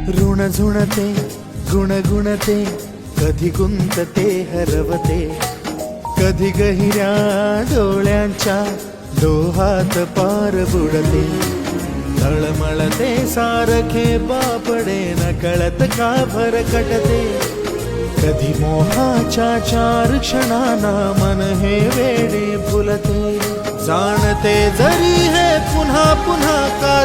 ऋण झुणते गुणगुणते कधी गुंतते हरवते, कधी गहिऱ्या डोळ्यांच्या डोहात पार बुडते, तळमळते सारखे बापडे न कळत का भरकटते, कधी मोहाच्या चार क्षणांना मन हे वेडे फुलते, जाणते जरी हे पुन्हा पुन्हा का